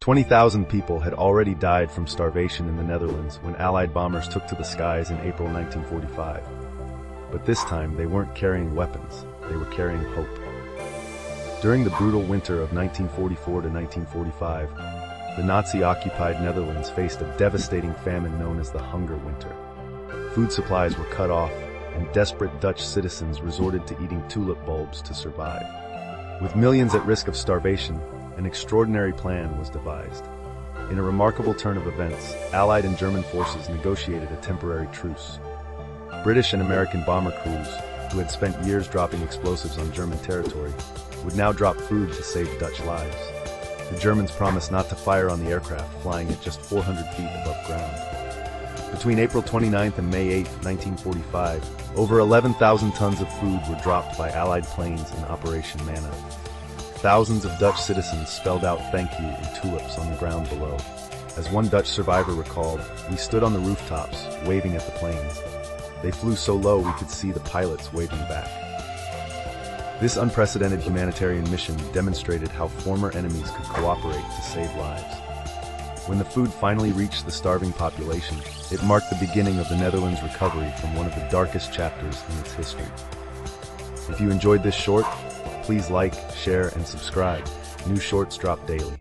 20,000 people had already died from starvation in the Netherlands when Allied bombers took to the skies in April 1945. But this time, they weren't carrying weapons, they were carrying hope. During the brutal winter of 1944 to 1945, the Nazi-occupied Netherlands faced a devastating famine known as the Hunger Winter. Food supplies were cut off, and desperate Dutch citizens resorted to eating tulip bulbs to survive. With millions at risk of starvation, an extraordinary plan was devised. In a remarkable turn of events, Allied and German forces negotiated a temporary truce. British and American bomber crews, who had spent years dropping explosives on German territory, would now drop food to save Dutch lives. The Germans promised not to fire on the aircraft flying at just 400 feet above ground. Between April 29th and May 8, 1945, over 11,000 tons of food were dropped by Allied planes in Operation Manna. Thousands of Dutch citizens spelled out thank you in tulips on the ground below. As one Dutch survivor recalled, "We stood on the rooftops, waving at the planes. They flew so low we could see the pilots waving back." This unprecedented humanitarian mission demonstrated how former enemies could cooperate to save lives. When the food finally reached the starving population, it marked the beginning of the Netherlands' recovery from one of the darkest chapters in its history. If you enjoyed this short, please like, share, and subscribe. New shorts drop daily.